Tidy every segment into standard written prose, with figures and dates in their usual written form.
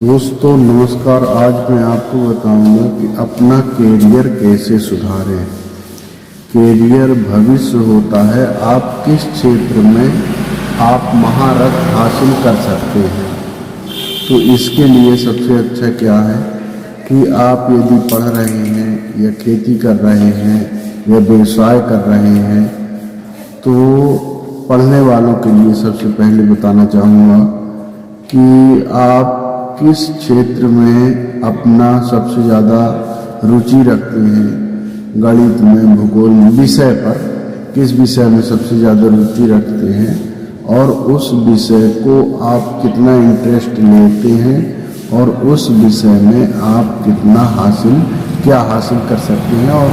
दोस्तों नमस्कार। आज मैं आपको बताऊंगा कि अपना कैरियर कैसे सुधारें। कैरियर भविष्य होता है, आप किस क्षेत्र में आप महारत हासिल कर सकते हैं। तो इसके लिए सबसे अच्छा क्या है कि आप यदि पढ़ रहे हैं या खेती कर रहे हैं या व्यवसाय कर रहे हैं, तो पढ़ने वालों के लिए सबसे पहले बताना चाहूँगा कि आप किस क्षेत्र में अपना सबसे ज़्यादा रुचि रखते हैं। गणित में, भूगोल में, विषय पर किस विषय में सबसे ज़्यादा रुचि रखते हैं और उस विषय को आप कितना इंटरेस्ट लेते हैं और उस विषय में आप कितना क्या हासिल कर सकते हैं और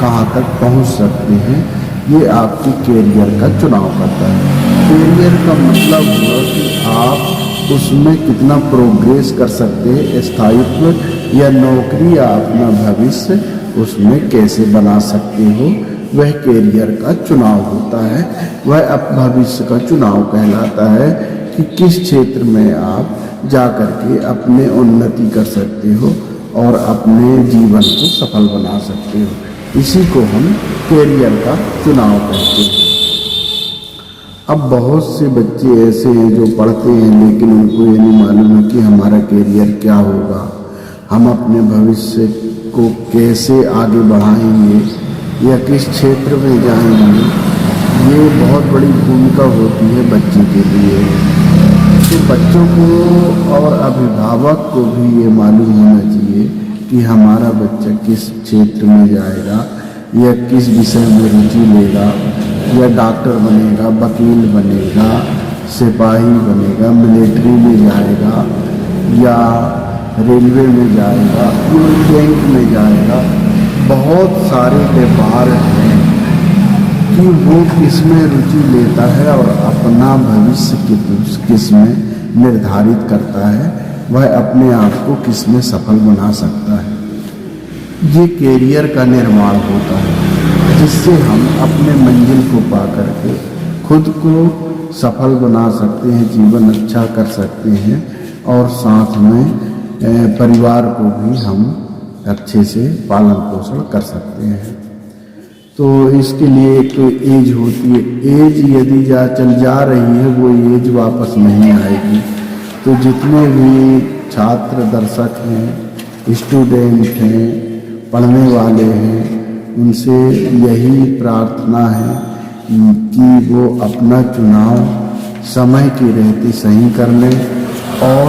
कहाँ तक पहुँच सकते हैं। ये आपके कैरियर का चुनाव करता है। कैरियर का मतलब हुआ कि आप उसमें कितना प्रोग्रेस कर सकते हैं, स्थायित्व या नौकरी या अपना भविष्य उसमें कैसे बना सकते हो, वह कैरियर का चुनाव होता है। वह भविष्य का चुनाव कहलाता है कि किस क्षेत्र में आप जा कर के अपने उन्नति कर सकते हो और अपने जीवन को सफल बना सकते हो। इसी को हम कैरियर का चुनाव कहते हैं। अब बहुत से बच्चे ऐसे हैं जो पढ़ते हैं लेकिन उनको ये नहीं मालूम है कि हमारा कैरियर क्या होगा, हम अपने भविष्य को कैसे आगे बढ़ाएंगे या किस क्षेत्र में जाएंगे। ये बहुत बड़ी भूमिका होती है बच्चे के लिए। तो बच्चों को और अभिभावक को भी ये मालूम होना चाहिए कि हमारा बच्चा किस क्षेत्र में जाएगा या किस विषय में रुचि लेगा, या डॉक्टर बनेगा, वकील बनेगा, सिपाही बनेगा, मिलिट्री में जाएगा या रेलवे में जाएगा, बैंक में जाएगा। बहुत सारे व्यापार हैं कि वो किस में रुचि लेता है और अपना भविष्य किस में निर्धारित करता है, वह अपने आप को किस में सफल बना सकता है। ये कैरियर का निर्माण होता है जिससे हम अपने मंजिल को पा करके खुद को सफल बना सकते हैं, जीवन अच्छा कर सकते हैं और साथ में परिवार को भी हम अच्छे से पालन पोषण कर सकते हैं। तो इसके लिए एक तो एज होती है। एज यदि चल जा रही है, वो एज वापस नहीं आएगी। तो जितने भी छात्र दर्शक हैं, स्टूडेंट हैं, पढ़ने वाले हैं, उनसे यही प्रार्थना है कि वो अपना चुनाव समय की रहते सही कर लें और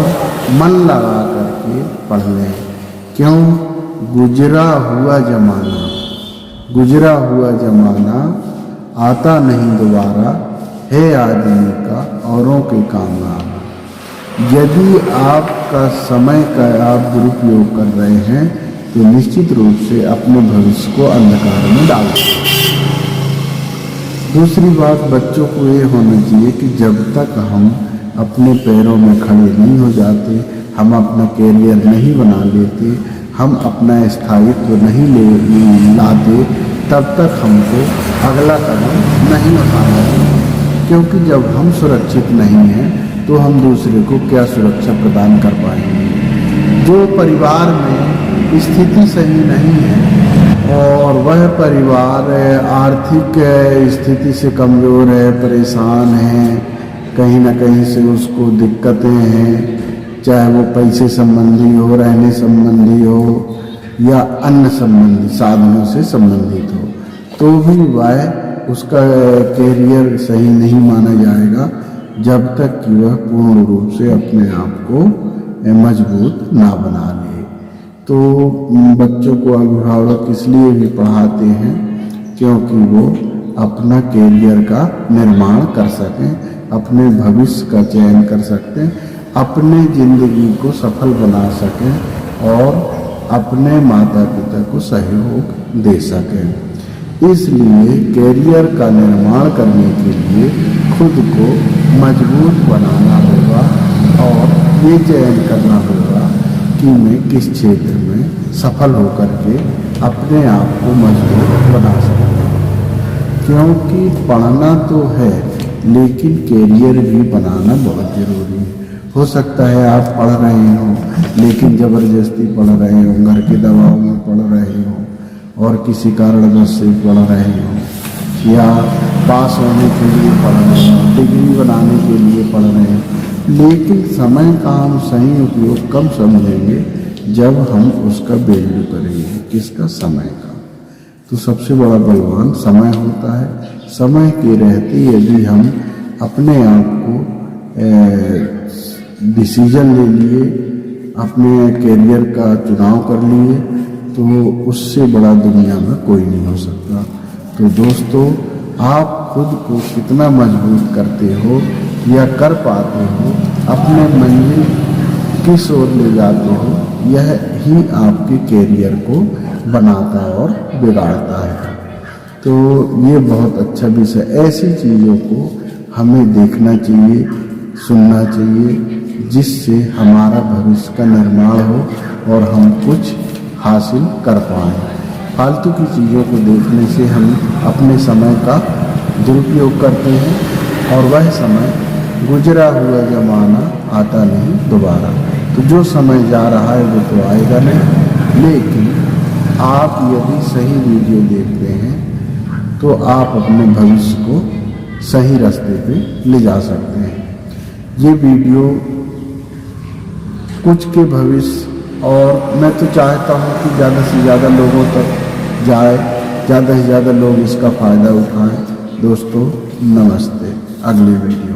मन लगा करके पढ़ लें। क्यों? गुजरा हुआ ज़माना आता नहीं दोबारा, है आदमी का औरों के काम आना। यदि आपका समय का आप दुरुपयोग कर रहे हैं तो निश्चित रूप से अपने भविष्य को अंधकार में डाल दें। दूसरी बात, बच्चों को ये होना चाहिए कि जब तक हम अपने पैरों में खड़े नहीं हो जाते, हम अपना कैरियर नहीं बना लेते, हम अपना स्थायित्व नहीं लाते, तब तक हमको अगला कदम नहीं उठाना चाहिए। क्योंकि जब हम सुरक्षित नहीं हैं तो हम दूसरे को क्या सुरक्षा प्रदान कर पाएंगे। जो परिवार में स्थिति सही नहीं है और वह परिवार आर्थिक स्थिति से कमज़ोर है, परेशान है, कहीं ना कहीं से उसको दिक्कतें हैं, चाहे वो पैसे संबंधी हो, रहने संबंधी हो या अन्य संबंधी साधनों से संबंधित हो, तो भी वह उसका कैरियर सही नहीं माना जाएगा जब तक कि वह पूर्ण रूप से अपने आप को मजबूत ना बना ले। तो बच्चों को अभिभावक इसलिए भी पढ़ाते हैं क्योंकि वो अपना कैरियर का निर्माण कर सकें, अपने भविष्य का चयन कर सकें, अपने ज़िंदगी को सफल बना सकें और अपने माता पिता को सहयोग दे सकें। इसलिए कैरियर का निर्माण करने के लिए खुद को मजबूत बनाना होगा और ये चयन करना होगा कि मैं किस क्षेत्र में सफल होकर के अपने आप को मजबूत बना सकता हूँ। क्योंकि पढ़ना तो है लेकिन कैरियर भी बनाना बहुत ज़रूरी है। हो सकता है आप पढ़ रहे हो लेकिन ज़बरदस्ती पढ़ रहे हो, घर के दबाव में पढ़ रहे हो और किसी कारणवश से पढ़ रहे हो, या पास होने के लिए पढ़ रहे हो, डिग्री बनाने के लिए पढ़ रहे हो, लेकिन समय का हम सही उपयोग कब समझेंगे? जब हम उसका वैल्यू करेंगे। किसका? समय का। तो सबसे बड़ा बलवान समय होता है। समय के रहते यदि हम अपने आप को डिसीजन ले लिए, अपने कैरियर का चुनाव कर लिए, तो उससे बड़ा दुनिया में कोई नहीं हो सकता। तो दोस्तों, आप खुद को कितना मजबूत करते हो या कर पाते हो, अपने मंजिल किस ओर ले जाते हो, यह ही आपके कैरियर को बनाता और बिगाड़ता है। तो ये बहुत अच्छा विषय। ऐसी चीज़ों को हमें देखना चाहिए, सुनना चाहिए, जिससे हमारा भविष्य का निर्माण हो और हम कुछ हासिल कर पाएँ। फालतू की चीज़ों को देखने से हम अपने समय का दुरुपयोग करते हैं और वह समय गुजरा हुआ ज़माना आता नहीं दोबारा। तो जो समय जा रहा है वो तो आएगा नहीं, लेकिन आप यदि सही वीडियो देखते हैं तो आप अपने भविष्य को सही रास्ते पे ले जा सकते हैं। ये वीडियो कुछ के भविष्य, और मैं तो चाहता हूँ कि ज़्यादा से ज़्यादा लोगों तक जाए, ज़्यादा से ज़्यादा लोग इसका फ़ायदा उठाएं। दोस्तों नमस्ते, अगले वीडियो